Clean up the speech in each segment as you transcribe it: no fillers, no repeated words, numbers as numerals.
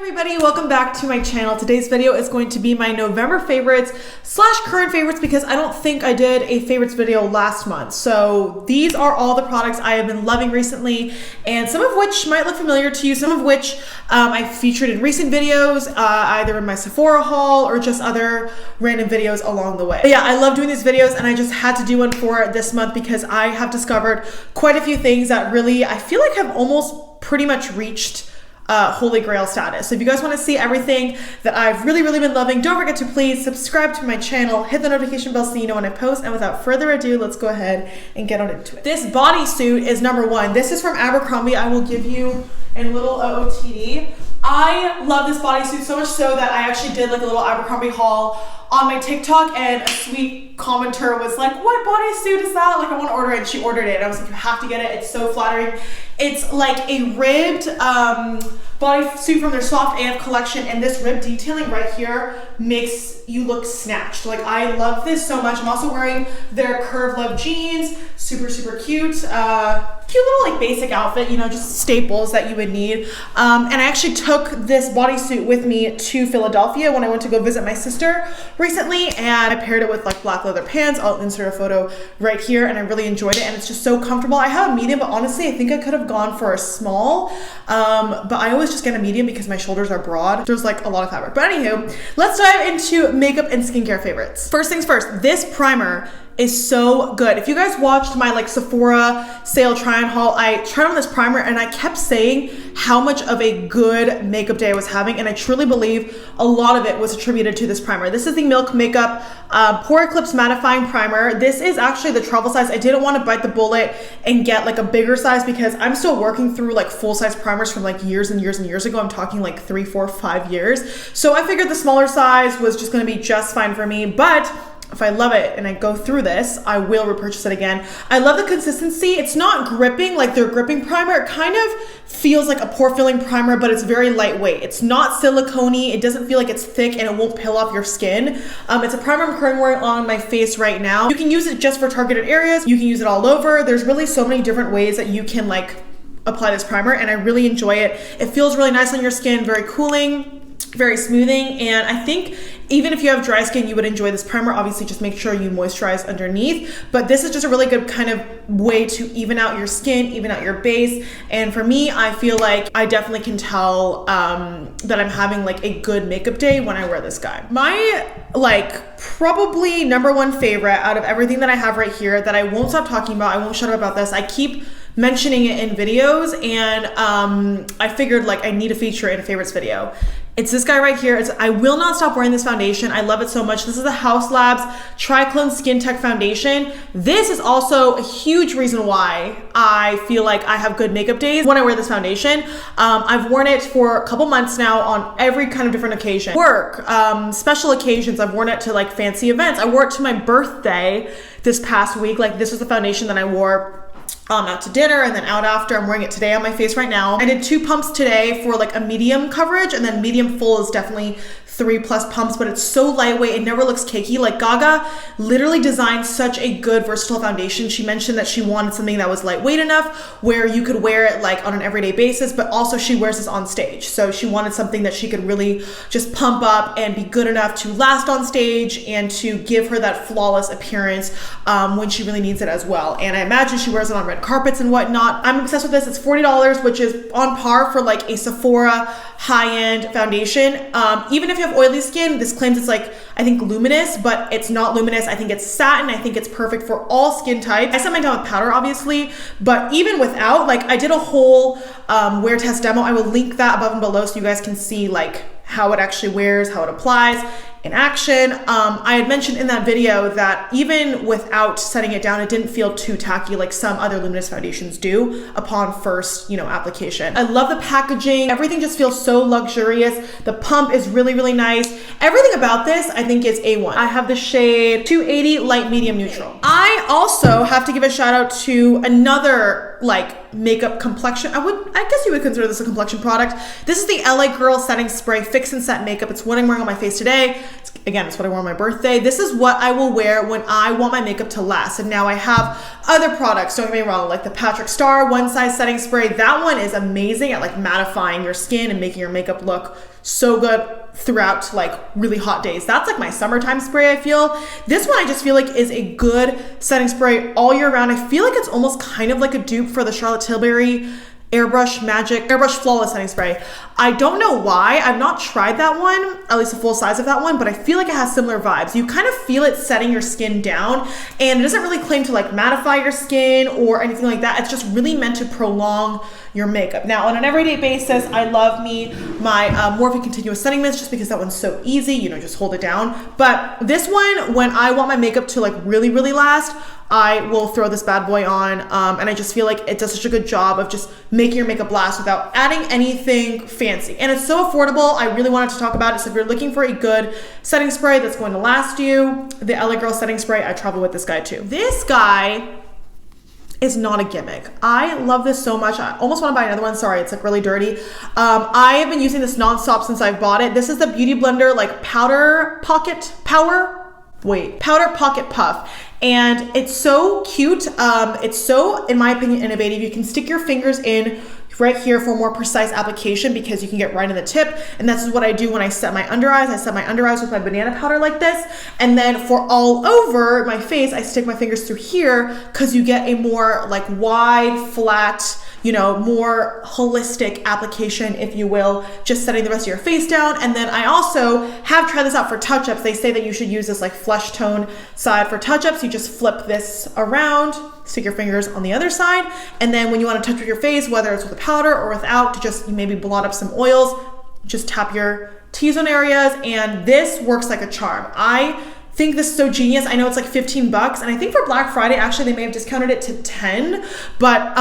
Everybody, welcome back to my channel. Today's video is going to be my November favorites / current favorites because I don't think I did a favorites video last month. So these are all the products I have been loving recently, and some of which might look familiar to you, some of which I featured in recent videos, either in my Sephora haul or just other random videos along the way. But yeah, I love doing these videos and I just had to do one for this month because I have discovered quite a few things that really, I feel like have almost pretty much reached holy grail status. So if you guys want to see everything that I've really been loving, don't forget to please subscribe to my channel, hit the notification bell so you know when I post, and without further ado, let's go ahead and get on into it. This bodysuit is number one. This is from Abercrombie. I will give you a little OOTD. I love this bodysuit so much so that I actually did like a little Abercrombie haul on my TikTok, and a sweet commenter was like, what bodysuit is that? Like, I want to order it, and she ordered it. And I was like, you have to get it. It's so flattering. It's like a ribbed bodysuit from their Soft AF collection, and this rib detailing right here makes you look snatched. Like, I love this so much. I'm also wearing their Curve Love jeans. Super cute. Cute little like basic outfit, you know, just staples that you would need. And I actually took this bodysuit with me to Philadelphia when I went to go visit my sister recently, and I paired it with like black leather pants. I'll insert a photo right here, and I really enjoyed it, and it's just so comfortable. I have a medium, but honestly I think I could have gone for a small, but I always just get a medium because my shoulders are broad. There's like a lot of fabric. But anywho, let's dive into makeup and skincare favorites. First things first, this primer is so good. If you guys watched my like Sephora sale try on haul, I tried on this primer and I kept saying how much of a good makeup day I was having, and I truly believe a lot of it was attributed to this primer. This is the Milk Makeup Pore Eclipse Mattifying Primer. This is actually the travel size. I didn't want to bite the bullet and get like a bigger size because I'm still working through like full size primers from like years and years ago. I'm talking like 3, 4, 5 years. So I figured the smaller size was just going to be just fine for me, but if I love it and I go through this, I will repurchase it again. I love the consistency. It's not gripping like their gripping primer. It kind of feels like a pore filling primer, but it's very lightweight. It's not silicone-y. It doesn't feel like it's thick, and it won't peel off your skin. It's a primer I'm currently wearing on my face right now. You can use it just for targeted areas. You can use it all over. There's really so many different ways that you can like apply this primer, and I really enjoy it. It feels really nice on your skin, very cooling, very smoothing, and I think even if you have dry skin, you would enjoy this primer. Obviously, just make sure you moisturize underneath, but this is just a really good kind of way to even out your skin, even out your base. And for me, I feel like I definitely can tell that I'm having like a good makeup day when I wear this guy. My like probably number one favorite out of everything that I have right here that I won't stop talking about, I won't shut up about this. I keep mentioning it in videos, and I figured like I need to feature it in a favorites video. It's this guy right here. I will not stop wearing this foundation. I love it so much. This is the Haus Labs Triclone Skin Tech Foundation. This is also a huge reason why I feel like I have good makeup days when I wear this foundation. I've worn it for a couple months now on every kind of different occasion. Work, special occasions. I've worn it to like fancy events. I wore it to my birthday this past week. Like, this was the foundation that I wore out to dinner and then out after. I'm wearing it today on my face right now. I did 2 pumps today for like a medium coverage, and then medium full is definitely 3+ pumps, but it's so lightweight. It never looks cakey. Like, Gaga literally designed such a good versatile foundation. She mentioned that she wanted something that was lightweight enough where you could wear it like on an everyday basis, but also she wears this on stage. So she wanted something that she could really just pump up and be good enough to last on stage and to give her that flawless appearance when she really needs it as well. And I imagine she wears it on red carpets and whatnot. I'm obsessed with this. It's $40, which is on par for like a Sephora high-end foundation. Even if you have oily skin, this claims it's like, I think luminous, but it's not luminous. I think it's satin. I think it's perfect for all skin types. I set mine down with powder, obviously, but even without, like, I did a whole wear test demo. I will link that above and below so you guys can see like how it actually wears, how it applies in action. I had mentioned in that video that even without setting it down, it didn't feel too tacky like some other luminous foundations do upon first, you know, application. I love the packaging. Everything just feels so luxurious. The pump is really nice. Everything about this, I think, is A1. I have the shade 280 Light Medium Neutral. I also have to give a shout out to another like makeup complexion. I guess you would consider this a complexion product. This is the LA Girl Setting Spray Fix and Set Makeup. It's what I'm wearing on my face today. Again, it's what I wore on my birthday. This is what I will wear when I want my makeup to last. And now I have other products, don't get me wrong, like the Patrick Star One Size Setting Spray. That one is amazing at like mattifying your skin and making your makeup look so good throughout like really hot days. That's like my summertime spray, I feel. This one I just feel like is a good setting spray all year round. I feel like it's almost kind of like a dupe for the Charlotte Tilbury Airbrush Flawless Setting Spray. I don't know why. I've not tried that one, at least the full size of that one, but I feel like it has similar vibes. You kind of feel it setting your skin down, and it doesn't really claim to like mattify your skin or anything like that. It's just really meant to prolong your makeup. Now, on an everyday basis, I love me my Morphe Continuous Setting Mist just because that one's so easy, you know, just hold it down. But this one, when I want my makeup to like really, really last, I will throw this bad boy on, and I just feel like it does such a good job of just making your makeup last without adding anything fancy. And it's so affordable. I really wanted to talk about it. So if you're looking for a good setting spray that's going to last you, the LA Girl Setting Spray, I travel with this guy too. This guy is not a gimmick. I love this so much. I almost want to buy another one. Sorry, it's like really dirty. I have been using this nonstop since I've bought it. This is the Beauty Blender like Powder Pocket Puff. And it's so cute. It's so, in my opinion, innovative. You can stick your fingers in right here for more precise application because you can get right in the tip. And this is what I do when I set my under eyes. I set my under eyes with my banana powder like this. And then for all over my face, I stick my fingers through here because you get a more like wide, flat, you know, more holistic application, if you will, just setting the rest of your face down. And then I also have tried this out for touch-ups. They say that you should use this like flesh tone side for touch-ups. You just flip this around, stick your fingers on the other side, and then when you want to touch up your face, whether it's with a powder or without, to just maybe blot up some oils, just tap your T-zone areas, and this works like a charm. I think this is so genius. I know it's like 15 bucks, and I think for Black Friday, actually, they may have discounted it to 10, but,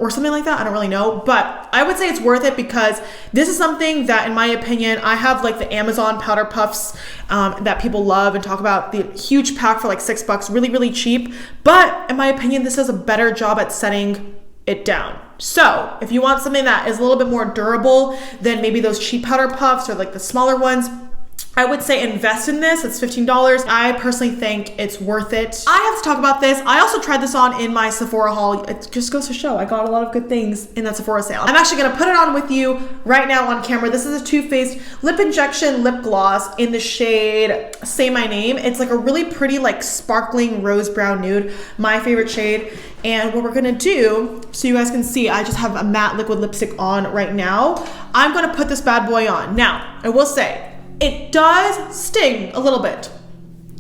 or something like that. I don't really know, but I would say it's worth it because this is something that, in my opinion, I have like the Amazon powder puffs that people love and talk about, the huge pack for like $6, really, really cheap. But in my opinion, this does a better job at setting it down. So if you want something that is a little bit more durable than maybe those cheap powder puffs or like the smaller ones, I would say invest in this. It's $15. I personally think it's worth it. I have to talk about this. I also tried this on in my Sephora haul. It just goes to show I got a lot of good things in that Sephora sale. I'm actually gonna put it on with you right now on camera. This is a Too Faced Lip Injection Lip Gloss in the shade Say My Name. It's like a really pretty like sparkling rose brown nude, my favorite shade. And what we're gonna do, so you guys can see, I just have a matte liquid lipstick on right now. I'm gonna put this bad boy on. Now, I will say, it does sting a little bit.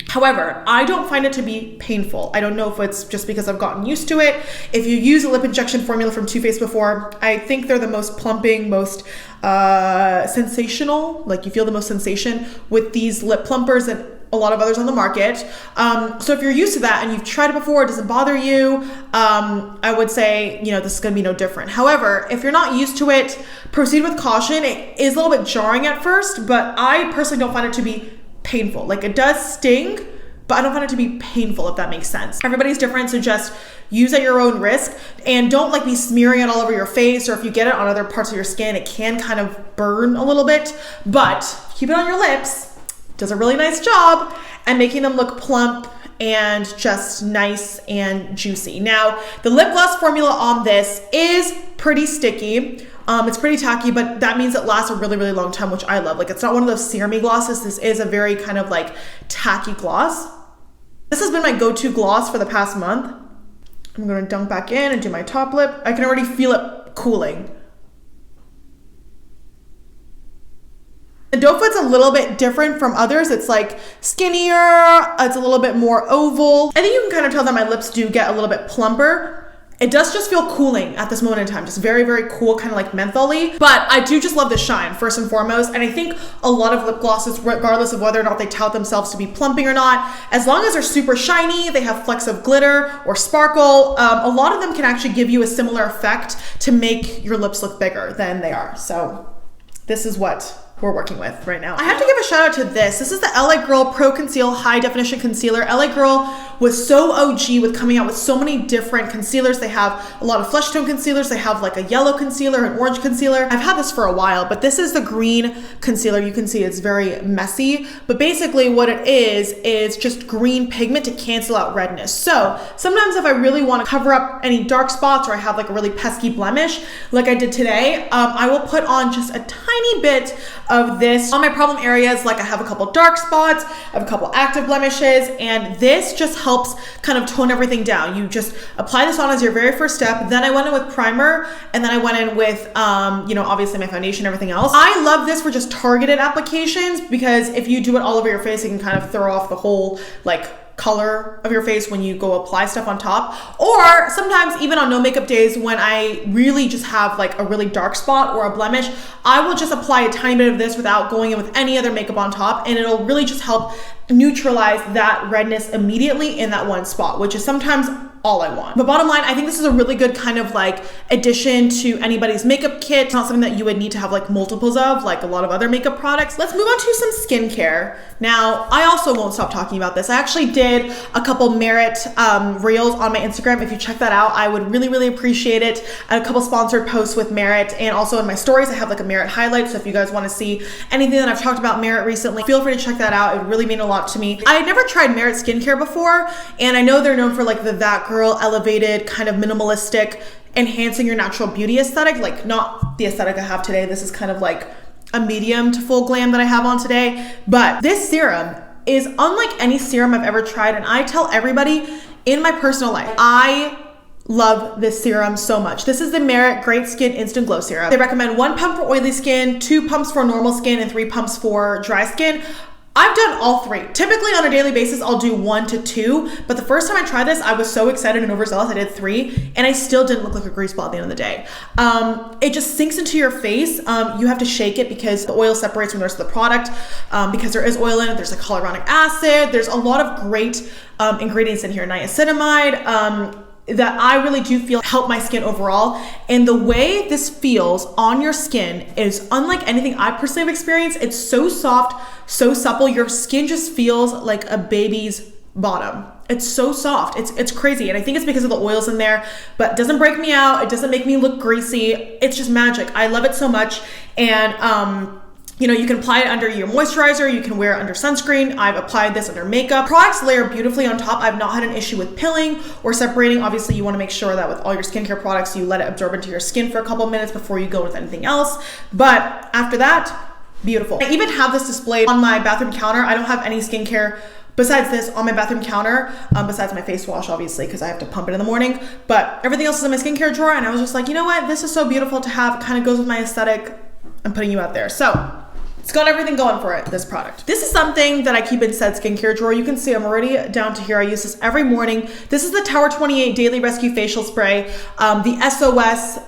However, I don't find it to be painful. I don't know if it's just because I've gotten used to it. If you use a lip injection formula from Too Faced before, I think they're the most plumping, most sensational, like you feel the most sensation with these lip plumpers and a lot of others on the market. So if you're used to that and you've tried it before, it doesn't bother you, I would say, you know, this is gonna be no different. However, if you're not used to it, proceed with caution. It is a little bit jarring at first, but I personally don't find it to be painful. Like it does sting, but I don't find it to be painful, if that makes sense. Everybody's different, so just use at your own risk and don't like be smearing it all over your face, or if you get it on other parts of your skin, it can kind of burn a little bit, but keep it on your lips. Does a really nice job at making them look plump and just nice and juicy. Now, the lip gloss formula on this is pretty sticky. It's pretty tacky, but that means it lasts a really, really long time, which I love. Like it's not one of those serum-y glosses. This is a very kind of like tacky gloss. This has been my go-to gloss for the past month. I'm gonna dunk back in and do my top lip. I can already feel it cooling. The doe foot's a little bit different from others. It's like skinnier, it's a little bit more oval. I think you can kind of tell that my lips do get a little bit plumper. It does just feel cooling at this moment in time, just very, very cool, kind of like mentholy. But I do just love the shine, first and foremost. And I think a lot of lip glosses, regardless of whether or not they tout themselves to be plumping or not, as long as they're super shiny, they have flecks of glitter or sparkle, a lot of them can actually give you a similar effect to make your lips look bigger than they are. So this is what we're working with right now. I have to give a shout out to this. This is the LA Girl Pro Conceal High Definition Concealer. LA Girl was so OG with coming out with so many different concealers. They have a lot of flesh tone concealers. They have like a yellow concealer, an orange concealer. I've had this for a while, but this is the green concealer. You can see it's very messy, but basically what it is just green pigment to cancel out redness. So sometimes if I really want to cover up any dark spots or I have like a really pesky blemish, like I did today, I will put on just a tiny bit of this on my problem areas. Like I have a couple dark spots, I have a couple active blemishes, and this just helps kind of tone everything down. You just apply this on as your very first step. Then I went in with primer, and then I went in with, you know, obviously my foundation, everything else. I love this for just targeted applications because if you do it all over your face, it can kind of throw off the whole like color of your face when you go apply stuff on top. Or sometimes even on no makeup days when I really just have like a really dark spot or a blemish, I will just apply a tiny bit of this without going in with any other makeup on top, and it'll really just help neutralize that redness immediately in that one spot, which is sometimes all I want. But bottom line, I think this is a really good kind of like addition to anybody's makeup kit. It's not something that you would need to have like multiples of, like a lot of other makeup products. Let's move on to some skincare. Now, I also won't stop talking about this. I actually did a couple Merit reels on my Instagram. If you check that out, I would really, really appreciate it. I had a couple sponsored posts with Merit, and also in my stories, I have like a Merit highlight. So if you guys want to see anything that I've talked about Merit recently, feel free to check that out. It would really mean a lot to me. I had never tried Merit skincare before, and I know they're known for like the That Girl elevated kind of minimalistic enhancing your natural beauty aesthetic, like not the aesthetic I have today. This is kind of like a medium to full glam that I have on today. But this serum is unlike any serum I've ever tried, and I tell everybody in my personal life, I love this serum so much. This is the Merit Great Skin Instant Glow Serum. They recommend 1 pump for oily skin, 2 pumps for normal skin, and 3 pumps for dry skin. I've done all 3. Typically on a daily basis, I'll do 1 to 2, but the first time I tried this, I was so excited and overzealous, I did 3, and I still didn't look like a grease ball at the end of the day. It just sinks into your face. You have to shake it because the oil separates from the rest of the product. Because there is oil in it, there's like hyaluronic acid, there's a lot of great ingredients in here, niacinamide, that I really do feel help my skin overall. And the way this feels on your skin is unlike anything I personally have experienced. It's so soft, so supple. Your skin just feels like a baby's bottom. It's so soft. It's crazy. And I think it's because of the oils in there, but it doesn't break me out. It doesn't make me look greasy. It's just magic. I love it so much. And, you know, you can apply it under your moisturizer, you can wear it under sunscreen. I've applied this under makeup. Products layer beautifully on top. I've not had an issue with pilling or separating. Obviously, you wanna make sure that with all your skincare products, you let it absorb into your skin for a couple minutes before you go with anything else. But after that, beautiful. I even have this displayed on my bathroom counter. I don't have any skincare besides this on my bathroom counter, besides my face wash, obviously, because I have to pump it in the morning. But everything else is in my skincare drawer, and I was just like, you know what? This is so beautiful to have. It kind of goes with my aesthetic. I'm putting you out there. So, it's got everything going for it, this product. This is something that I keep in said skincare drawer. You can see I'm already down to here. I use this every morning. This is the Tower 28 Daily Rescue Facial Spray, the SOS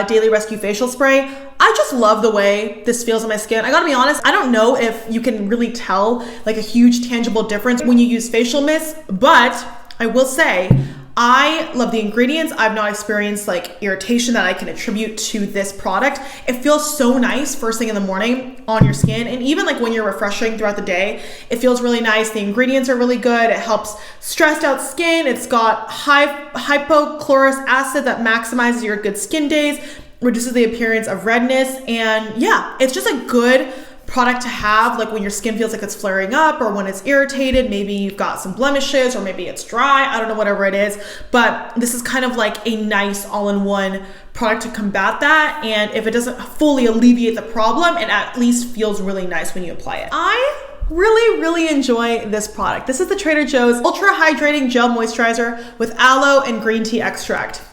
Daily Rescue Facial Spray. I just love the way this feels on my skin. I gotta be honest, I don't know if you can really tell like a huge tangible difference when you use facial mist, but I will say, I love the ingredients. I've not experienced like irritation that I can attribute to this product. It feels so nice first thing in the morning on your skin. And even like when you're refreshing throughout the day, it feels really nice. The ingredients are really good. It helps stressed out skin. It's got hypochlorous acid that maximizes your good skin days, reduces the appearance of redness. And yeah, it's just a good product to have like when your skin feels like it's flaring up or when it's irritated, maybe you've got some blemishes or maybe it's dry, I don't know, whatever it is, but this is kind of like a nice all-in-one product to combat that. And if it doesn't fully alleviate the problem, it at least feels really nice when you apply it. I really enjoy this product. This is the Trader Joe's Ultra Hydrating Gel Moisturizer with aloe and green tea extract.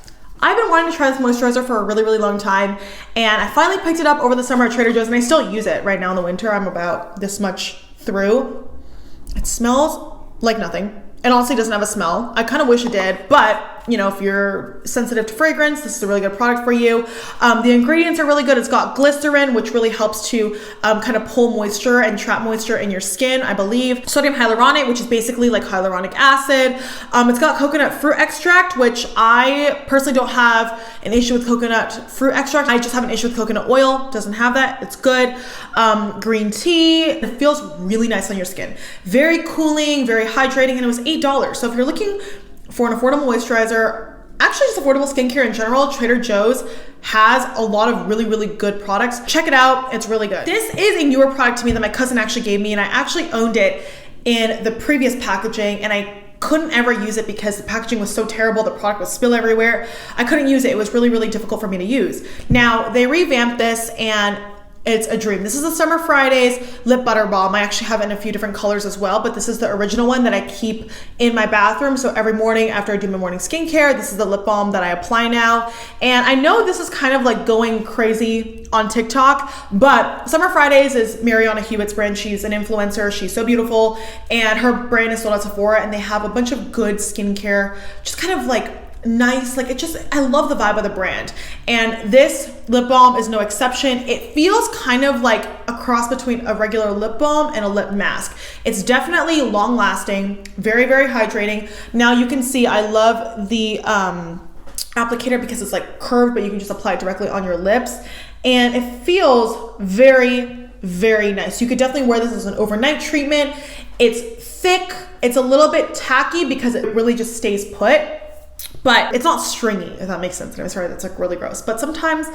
I've been wanting to try this moisturizer for a really long time, and I finally picked it up over the summer at Trader Joe's, and I still use it right now in the winter. I'm about this much through. It smells like nothing. It honestly doesn't have a smell. I kind of wish it did, but you know, if you're sensitive to fragrance, this is a really good product for you. The ingredients are really good. It's got glycerin, which really helps to kind of pull moisture and trap moisture in your skin, I believe. Sodium hyaluronate, which is basically like hyaluronic acid. It's got coconut fruit extract, which I personally don't have an issue with coconut fruit extract. I just have an issue with coconut oil. Doesn't have that. It's good. Green tea. It feels really nice on your skin. Very cooling, very hydrating, and it was $8. So if you're looking for an affordable moisturizer, actually just affordable skincare in general, Trader Joe's has a lot of really, really good products. Check it out. It's really good. This is a newer product to me that my cousin actually gave me, and I actually owned it in the previous packaging, and I couldn't ever use it because the packaging was so terrible. The product would spill everywhere. I couldn't use it. It was really, really difficult for me to use. Now they revamped this and it's a dream. This is the Summer Fridays Lip Butter Balm. I actually have it in a few different colors as well, but this is the original one that I keep in my bathroom. So every morning after I do my morning skincare, this is the lip balm that I apply now. And I know this is kind of like going crazy on TikTok, but Summer Fridays is Mariana Hewitt's brand. She's an influencer. She's so beautiful. And her brand is sold at Sephora, and they have a bunch of good skincare, just kind of like nice, like it just, I love the vibe of the brand. And this lip balm is no exception. It feels kind of like a cross between a regular lip balm and a lip mask. It's definitely long lasting, very, very hydrating. Now you can see I love the applicator because it's like curved, but you can just apply it directly on your lips. And it feels very, very nice. You could definitely wear this as an overnight treatment. It's thick. It's a little bit tacky because it really just stays put. But it's not stringy, if that makes sense. And I'm sorry, that's like really gross. But sometimes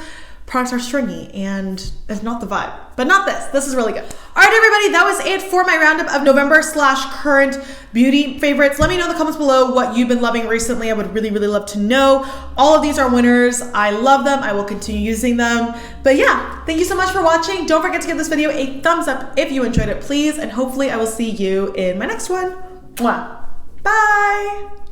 products are stringy and it's not the vibe. But not this. This is really good. All right, everybody, that was it for my roundup of November/current beauty favorites. Let me know in the comments below what you've been loving recently. I would really, really love to know. All of these are winners. I love them. I will continue using them. But yeah, thank you so much for watching. Don't forget to give this video a thumbs up if you enjoyed it, please. And hopefully I will see you in my next one. Mwah. Bye.